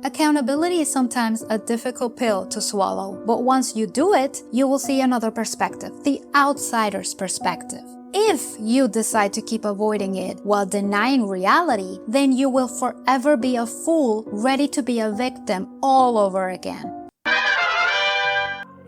Accountability is sometimes a difficult pill to swallow, but once you do it, you will see another perspective, the outsider's perspective. If you decide to keep avoiding it while denying reality, then you will forever be a fool ready to be a victim all over again.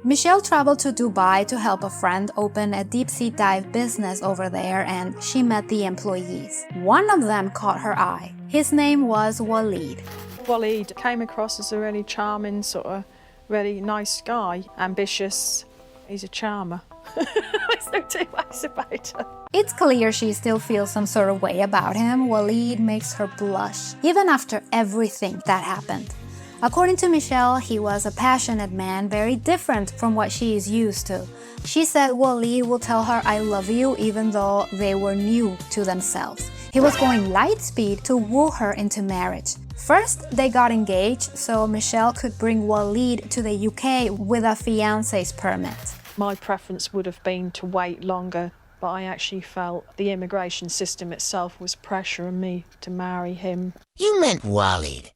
Michelle traveled to Dubai to help a friend open a deep-sea dive business over there, and she met the employees. One of them caught her eye. His name was Waleed. Waleed came across as a really charming, sort of really nice guy, ambitious. He's a charmer. There's no two ways about it. It's clear she still feels some sort of way about him. Waleed makes her blush, even after everything that happened. According to Michelle, he was a passionate man, very different from what she is used to. She said Waleed will tell her I love you even though they were new to themselves. He was going lightspeed to woo her into marriage. First, they got engaged so Michelle could bring Waleed to the UK with a fiancé's permit. My preference would have been to wait longer, but I actually felt the immigration system itself was pressuring me to marry him. You meant Waleed.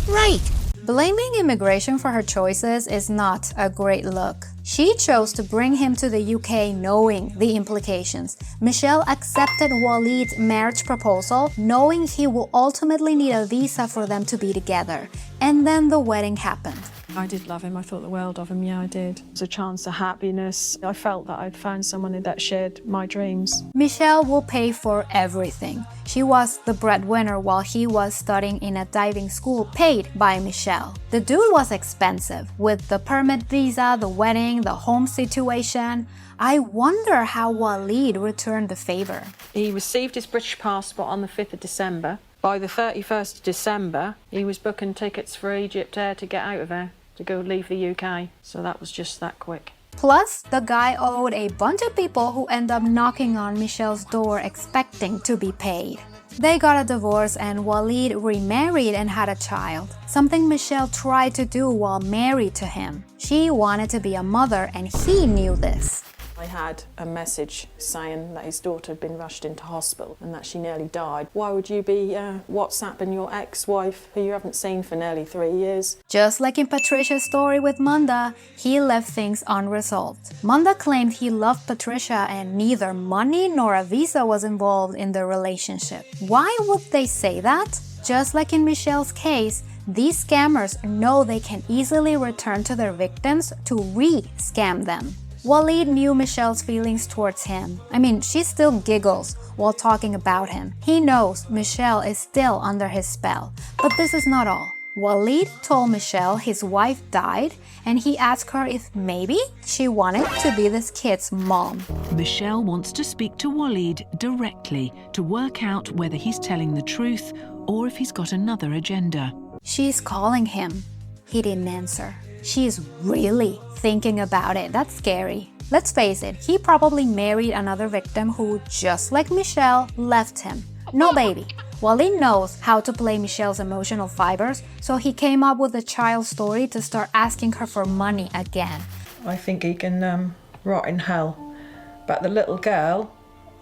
Right. Blaming immigration for her choices is not a great look. She chose to bring him to the UK knowing the implications. Michelle accepted Waleed's marriage proposal knowing he will ultimately need a visa for them to be together. And then the wedding happened. I did love him. I thought the world of him, yeah, I did. It was a chance of happiness. I felt that I'd found someone that shared my dreams. Michelle will pay for everything. She was the breadwinner while he was studying in a diving school paid by Michelle. The dude was expensive, with the permit visa, the wedding, the home situation. I wonder how Waleed returned the favor. He received his British passport on the 5th of December. By the 31st of December, he was booking tickets for Egypt Air to get out of there, to go leave the UK. So that was just that quick. Plus, the guy owed a bunch of people who end up knocking on Michelle's door expecting to be paid. They got a divorce and Waleed remarried and had a child, something Michelle tried to do while married to him. She wanted to be a mother and he knew this. I had a message saying that his daughter had been rushed into hospital and that she nearly died. Why would you be WhatsApping your ex-wife who you haven't seen for nearly 3 years? Just like in Patricia's story with Munda, he left things unresolved. Munda claimed he loved Patricia and neither money nor a visa was involved in the relationship. Why would they say that? Just like in Michelle's case, these scammers know they can easily return to their victims to re-scam them. Waleed knew Michelle's feelings towards him. I mean, she still giggles while talking about him. He knows Michelle is still under his spell. But this is not all. Waleed told Michelle his wife died and he asked her if maybe she wanted to be this kid's mom. Michelle wants to speak to Waleed directly to work out whether he's telling the truth or if he's got another agenda. She's calling him. He didn't answer. She's really thinking about it. That's scary. Let's face it, he probably married another victim who, just like Michelle, left him. No baby. Waleed knows how to play Michelle's emotional fibers, so he came up with a child story to start asking her for money again. I think he can rot in hell. But the little girl,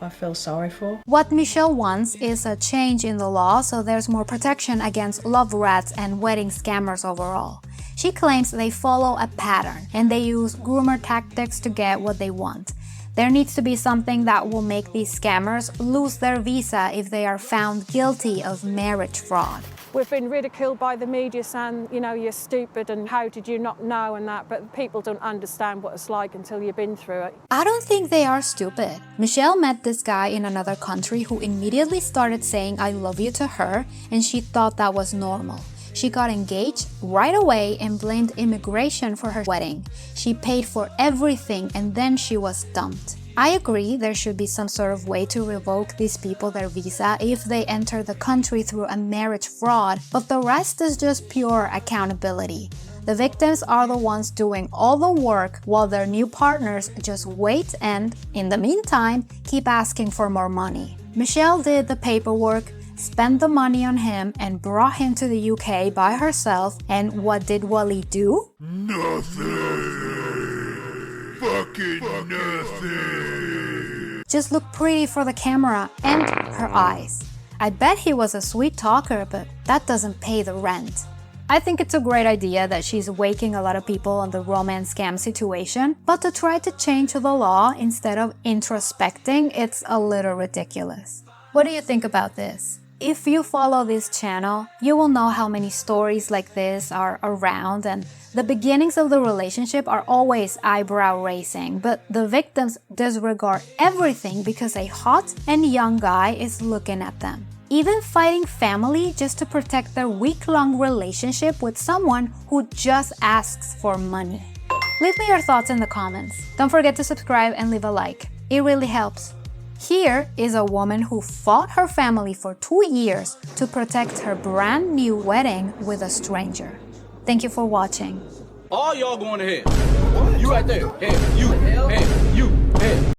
I feel sorry for. What Michelle wants is a change in the law so there's more protection against love rats and wedding scammers overall. She claims they follow a pattern and they use groomer tactics to get what they want. There needs to be something that will make these scammers lose their visa if they are found guilty of marriage fraud. We've been ridiculed by the media saying, you know, you're stupid and how did you not know and that, but people don't understand what it's like until you've been through it. I don't think they are stupid. Michelle met this guy in another country who immediately started saying I love you to her and she thought that was normal. She got engaged right away and blamed immigration for her wedding. She paid for everything and then she was dumped. I agree there should be some sort of way to revoke these people their visa if they enter the country through a marriage fraud, but the rest is just pure accountability. The victims are the ones doing all the work while their new partners just wait and, in the meantime, keep asking for more money. Michelle did the paperwork, spent the money on him and brought him to the UK by herself, and what did Waleed do? Nothing! Fucking nothing! Just look pretty for the camera and her eyes. I bet he was a sweet talker, but that doesn't pay the rent. I think it's a great idea that she's waking a lot of people on the romance scam situation, but to try to change the law instead of introspecting, it's a little ridiculous. What do you think about this? If you follow this channel, you will know how many stories like this are around, and the beginnings of the relationship are always eyebrow-raising, but the victims disregard everything because a hot and young guy is looking at them. Even fighting family just to protect their week-long relationship with someone who just asks for money. Leave me your thoughts in the comments. Don't forget to subscribe and leave a like. It really helps. Here is a woman who fought her family for 2 years to protect her brand new wedding with a stranger. Thank you for watching. All y'all going to hell. You right there. Hell. You. Hell.